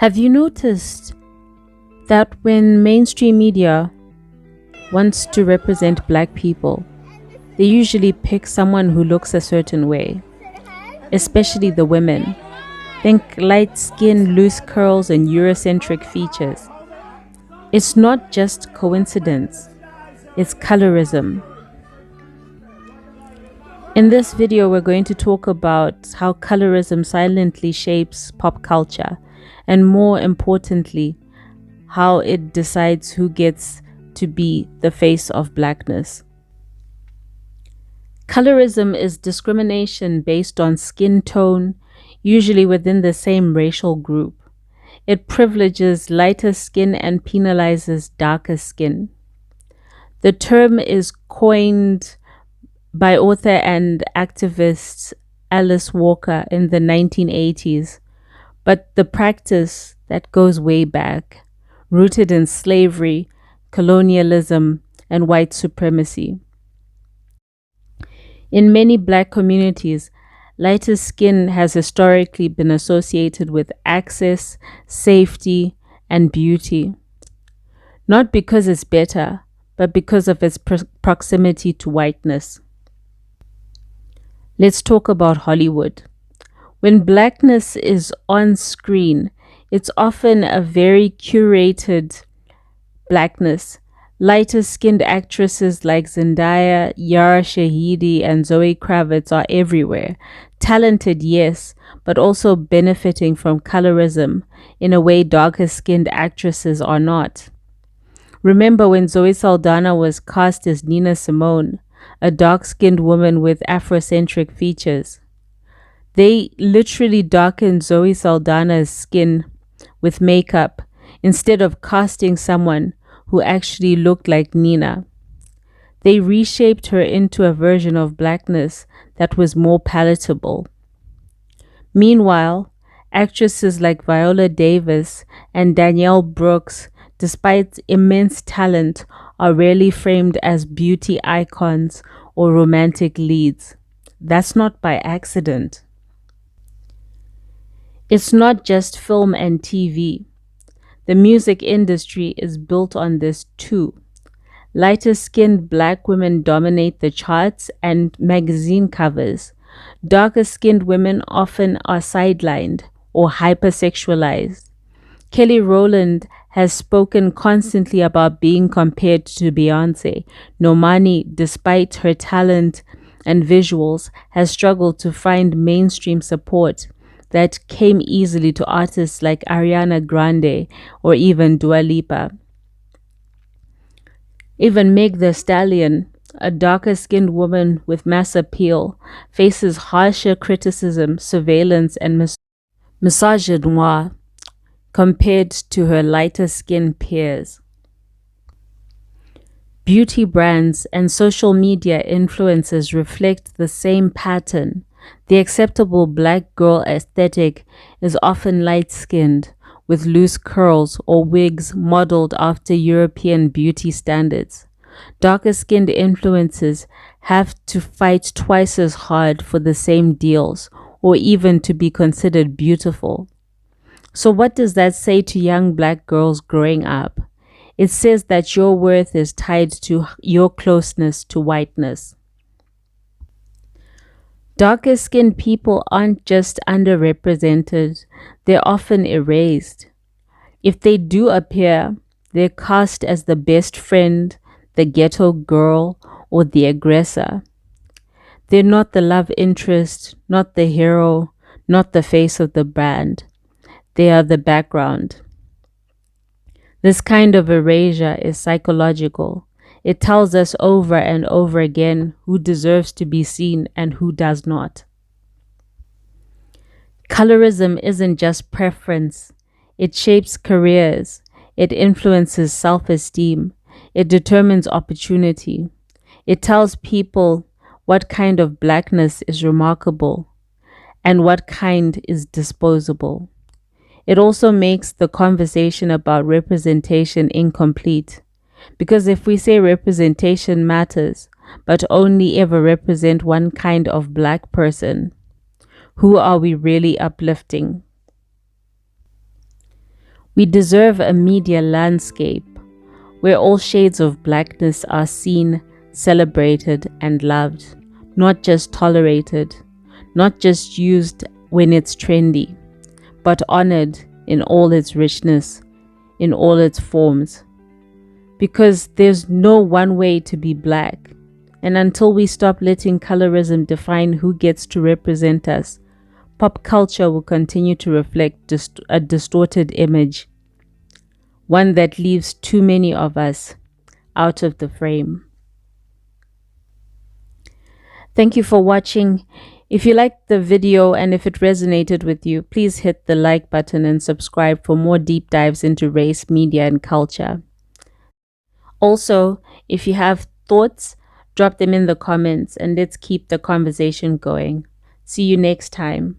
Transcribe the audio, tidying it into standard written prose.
Have you noticed that when mainstream media wants to represent black people, they usually pick someone who looks a certain way, especially the women? Think light skin, loose curls, and Eurocentric features. It's not just coincidence, it's colorism. In this video, we're going to talk about how colorism silently shapes pop culture, and more importantly, how it decides who gets to be the face of blackness. Colorism is discrimination based on skin tone, usually within the same racial group. It privileges lighter skin and penalizes darker skin. The term is coined by author and activist Alice Walker in the 1980s, but the practice that goes way back, rooted in slavery, colonialism, and white supremacy. In many black communities, lighter skin has historically been associated with access, safety, and beauty. Not because it's better, but because of its proximity to whiteness. Let's talk about Hollywood. When blackness is on screen, it's often a very curated blackness. Lighter-skinned actresses like Zendaya, Yara Shahidi, and Zoe Kravitz are everywhere. Talented, yes, but also benefiting from colorism in a way darker-skinned actresses are not. Remember when Zoe Saldana was cast as Nina Simone, a dark-skinned woman with Afrocentric features? They literally darkened Zoe Saldana's skin with makeup instead of casting someone who actually looked like Nina. They reshaped her into a version of blackness that was more palatable. Meanwhile, actresses like Viola Davis and Danielle Brooks, despite immense talent, are rarely framed as beauty icons or romantic leads. That's not by accident. It's not just film and TV. The music industry is built on this too. Lighter-skinned black women dominate the charts and magazine covers. Darker-skinned women often are sidelined or hypersexualized. Kelly Rowland has spoken constantly about being compared to Beyoncé. Normani, despite her talent and visuals, has struggled to find mainstream support that came easily to artists like Ariana Grande or even Dua Lipa. Even Meg Thee Stallion, a darker-skinned woman with mass appeal, faces harsher criticism, surveillance, and misogyny compared to her lighter-skinned peers. Beauty brands and social media influencers reflect the same pattern. The acceptable black girl aesthetic is often light-skinned, with loose curls or wigs modeled after European beauty standards. Darker-skinned influencers have to fight twice as hard for the same deals, or even to be considered beautiful. So what does that say to young black girls growing up? It says that your worth is tied to your closeness to whiteness. Darker-skinned people aren't just underrepresented, they're often erased. If they do appear, they're cast as the best friend, the ghetto girl, or the aggressor. They're not the love interest, not the hero, not the face of the brand. They are the background. This kind of erasure is psychological. It tells us over and over again who deserves to be seen and who does not. Colorism isn't just preference. It shapes careers. It influences self-esteem. It determines opportunity. It tells people what kind of blackness is remarkable and what kind is disposable. It also makes the conversation about representation incomplete. Because if we say representation matters, but only ever represent one kind of black person, who are we really uplifting? We deserve a media landscape where all shades of blackness are seen, celebrated, and loved, not just tolerated, not just used when it's trendy, but honored in all its richness, in all its forms. Because there's no one way to be black. And until we stop letting colorism define who gets to represent us, pop culture will continue to reflect a distorted image, one that leaves too many of us out of the frame. Thank you for watching. If you liked the video and if it resonated with you, please hit the like button and subscribe for more deep dives into race, media, and culture. Also, if you have thoughts, drop them in the comments and let's keep the conversation going. See you next time.